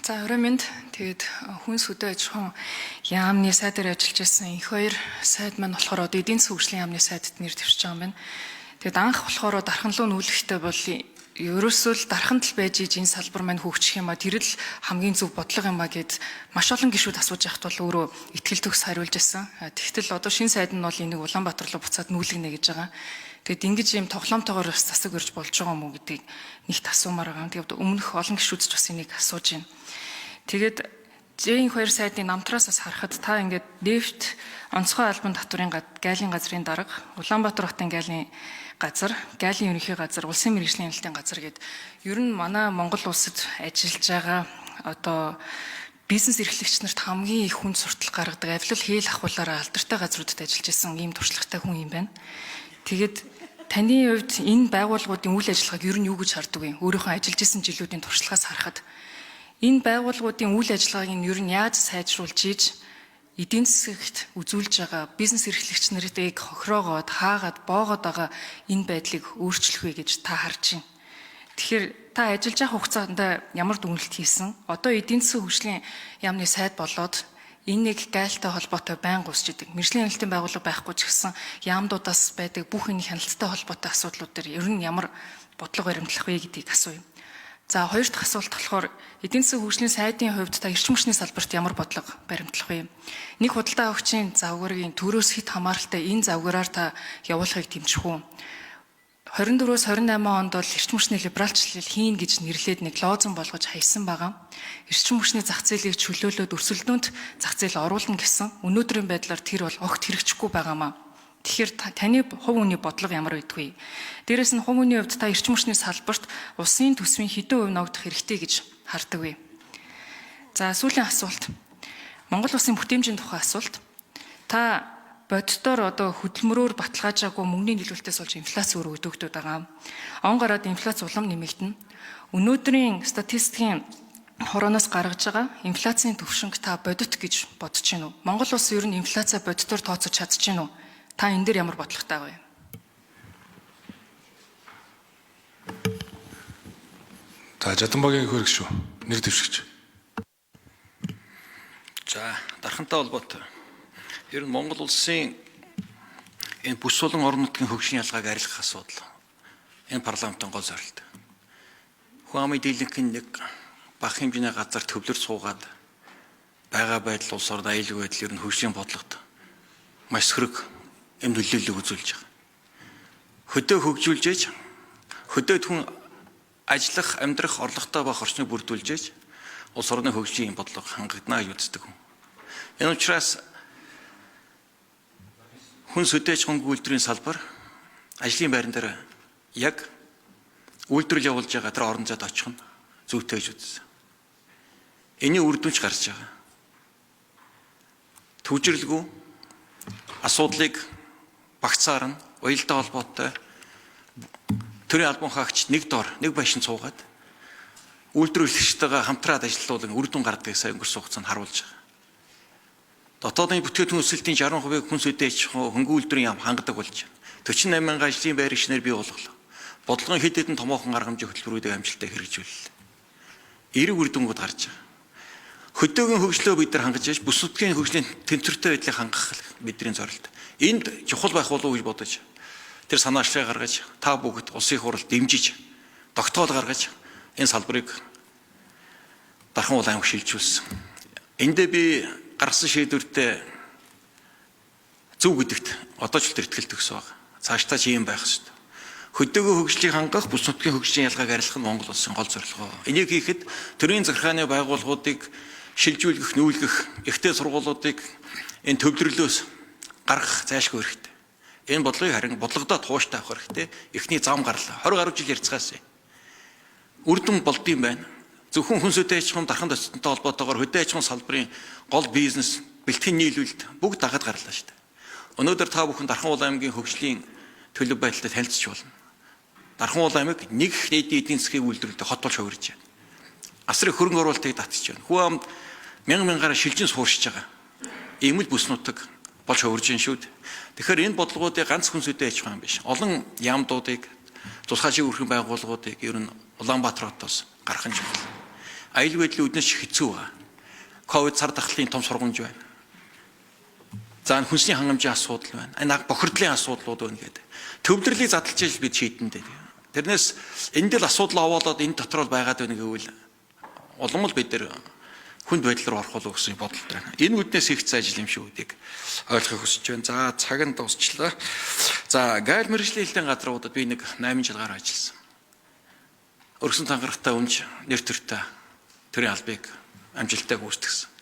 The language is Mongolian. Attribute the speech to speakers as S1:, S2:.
S1: За орой минь тэгээд хүнс хөдөө аж ахуйн яамны сайдаар ажиллаж байсан их хоёр сайд маань болохоор одоо эдийн засгийн хөгжлийн яамны сайдд нэр дэвшиж байгаа юм байна. Тэгээд анх болохоор дарханлуу нүүлгэхтэй бол ерөөсөө л дарханд л байж иж энэ салбар маань хөгжих юм а тэр л хамгийн зөв бодлого юм а гэд маш олон гишүүд асууж яхад бол өөрөө ихтгэл төгс хариулж ирсэн. Тэгтэл одоо шинэ сайд нь бол энийг Улаанбаатар руу буцаад нүүлгэнэ гэж байгаа. Тэгэд ингэж юм тоглоомтойгоор бас засаг өрж болж байгаа юм уу гэдгийг нэгт асуумаар байгаа. Тэгээд өмнөх олон гишүүд ч бас энийг асууж байна. Тэгээд J2 сайдын намтраас бас харахад та ингээд нефт онцгой албан татврын гайлын газрын дарга, Улаанбаатар хотын гайлын газар, гайлын ерөнхий газар, улсын мэргэжлийн хяналтын газар гэд ер нь манай Монгол улсад ажиллаж байгаа одоо бизнес эрхлэгч нарт хамгийн их хүнд суртал гаргадаг, авилал хээл ахуулаараа алдартай газруудад ажиллаж исэн ийм туршлагатай хүн юм байна. Тэгээд таны хувьд энэ байгууллагуудын үйл ажиллагааг ер нь юу гэж хардаг вэ? Өөрийнхөө ажиллаж исэн жилүүдийн туршлагаас харахад энэ байгууллагуудын үйл ажиллагааг нь ер нь яаж сайжруулж ийж эдийн засагт үзүүлж байгаа бизнес эрхлэгч нарыг хохироогоод хаагаад боогоод байгаа энэ байдлыг өөрчлөх вэ гэж та харж байна. Тэгэхээр та ажиллаж байгаа хугацаанд ямар дүгнэлт хийсэн? Одоо эдийн засгийн хөгжлийн яамны сайд болоод энэ нэг гайлтай холбоотой байнга усч идэг. Мэргэжлийн хяналтын байгууллага байхгүй ч гэсэн яамдуудаас байдаг бүх энэ хяналттай холбоотой асуудлууд дээр ер нь ямар бодлого баримтлах вэ гэдгийг асууя. За хоёр дахь асуулт болохоор эдийн засгийн хөгжлийн сайдын хувьд та эрчим хүчний салбарт ямар бодлого баримтлах вэ? Нэг худалдаа авагчийн завгаргийн төрөөс хэд хамааралтай энэ завгараар та явуулахыг дэмжих үү? 24-өөс 28 онд бол эрчим хүчний либералчлал хийн гэж нэрлээд нэг лозунг болгож хайсан байгаа. Эрчим хүчний зах зээлийг чөлөөлөөд өрсөлдөөнд зах зээл оруулна гэсэн өнөөдрийн байдлаар тэр бол огт хэрэгжихгүй байгаамаа. Тэгэхээр таны хувь хүний бодлого ямар байдгүй? Дээрээс нь хувь хүний хувьд та эрчим хүчний салбарт улсын төсвийн хэдэн хувь ногдох хэрэгтэй гэж хардаг вэ? За сүүлийн асуулт. Монгол улсын бүтээмжийн тухай асуулт. Та боддоор одоо хөдөлмөрөөр баталгаажаагүй мөнгөний нийлүүлэлтээс болж инфляц өөрөө өдөөгдөд байгаа. Он гараад инфляц улам нэмэгдэнэ. Өнөөдрийн статистикийн хорооноос гаргаж байгаа инфляцийн төвшинг та бодит гэж бодож байна уу? Монгол улс ер нь инфляцаа бодитоор тооцож чадж байна уу? Та энэ дээр ямар бодлоготой вэ?
S2: За Жаданбагийн их хөрөг шүү. Нэр дэвшигч.
S3: За дархантай холбоотой. Ер нь Монгол улсын энэ бүс болон орон нутгийн хөгжлийн ялгааг арилгах асуудал. Энэ парламентын гол зорилт. Хүн амын дийлэнхийн нэг бага хэмжээний газар төвлөр суугаад байгаа байдал улс орны аюулгүй байдал ер нь хөгжлийн бодлогод маш сөрөг юм нөлөөллөг үзүүлж байгаа. Хөдөө хөгжүүлж ээж, хөдөөд хүн ажиллах, амьдрах, орлоготой байх орчныг бүрдүүлж ээж, улс орны хөгжлийн бодлого хангагдана гэж үздэг хүн. Энэ учраас хүн хөдөөж хоног үйлдвэрийн салбар ажлын байран дээр яг үйлдвэрлэл явуулж байгаа тэр орон зайд очих нь зүйтэй гэж үзсэн. Эний үр дүнч гарч байгаа. Төвжирлгүй асуудлыг багцаар нь уялдаа холбоотой төрийн албан хаагч нэг дор нэг байшин цуугаад үйлдвэрлэгчтэйгээ хамтраад ажиллуулан үр дүн гаргадгийг сайн өнгөрсөн хугацаанд харуулж байгаа. Дотоодын бүтээгдэхүүн өсөлтийн 60% хүн сөдөөж хөнгөн үйлдвэрийн яам хангадаг болж байна. 48 мянган ажлын байр ишнэр бий болголоо. Бодлогын хэд хэдэн томоохон арга хэмжээ хөтөлбөрүүдийг амжилттай хэрэгжүүллээ. Эерэг үр дүнгууд гарч байгаа. Хөдөөгийн хөгжлөө бид нар хангаж яж бүс нутгийн хөгжлийн тэнцвэртэй байдлыг хангах бидний зорилт. Энд чухал байх болов уу гэж бодож тэр санаачлалыг гаргаж та бүгд улсын хурлд дэмжиж тогтоол гаргаж энэ салбарыг дархан улаан шилжүүлсэн. Эндээ би гаргасан шийдвэртээ зөв гэдэгт одоо ч илтгэл төгсөн байгаа. Цаашдаа ч ийм байх ёстой. Хөдөөгийн хөгжлийг хангах бүс нутгийн хөгжлийн ялгааг арилгах нь Монгол улсын гол зорилго. Энийг хийхэд төрийн захиргааны байгууллагуудыг шилжүүлэх, нүүлгэх, ихтэй сургуулиудыг энэ төвлөрлөөс гаргах зайлшгүй хэрэгтэй. Энэ бодлогыг харин бодлогодоо тууштай авах хэрэгтэй. Эхний зам гарлаа. 20 гаруй жил ярьцгаасан. Үр дүн болдсон байна. Зөвхөн хүн сөдөө аж ахуйн дархан тосцонтой холбоотойгоор хөдөө аж ахуйн салбарын гол бизнес, бэлтгэн нийлүүлэлт бүгд дагаад гарлаа шүү дээ. Өнөөдөр та бүхэн Дархан Улаан аймгийн хөгжлийн төлөв байдлаар танилцж болно. Дархан Улаан аймаг нэг их нийтийн эдийн засгийн үйлдвэрлэлд хот болж хувирж байна. Асрын хөрөнгө оруулалтыг татчих байна. Хүн амд мянган-мянгаараа шилжин сууршиж байгаа. Ийм л бүс нутаг болж хувирж байна шүү дээ. Тэгэхээр энэ бодлогуудыг ганц хүн сөдөө аж ахуйн биш. Олон яамдуудыг, тусгай шив өрхөн байгууллагуудыг ер нь Улаанбаатар хотоос гаргах нь чухал. аюулгүй байдлын үүднээс хэцүү байгаа. Ковид цар тахлын том сургамж байна. За хүнсний хангамжийн асуудал байна. Наг бохирдлын асуудлууд байна гэдэг. Төвлөрлийг задлж иж бид шийдэндээ. Тэрнээс энэ дээл асуудал овоолоод энэ дотор л байгаад байна гэвэл улам л бид нар хүнд байдал руу орох болов гэсэн бодол байна. Энэ үднээс их ажил юм шүү гэдгийг ойлгохыг хүсэж байна. За цаг нь дуусчлаа. За гайл мэргэжлийн хэлтийн газруудад би нэг 8 жилгаар ажилласан. Өргөсөн тангарагтай өмч нэр төртэй төрийн албыг амжилттай гүйцэтгсэн.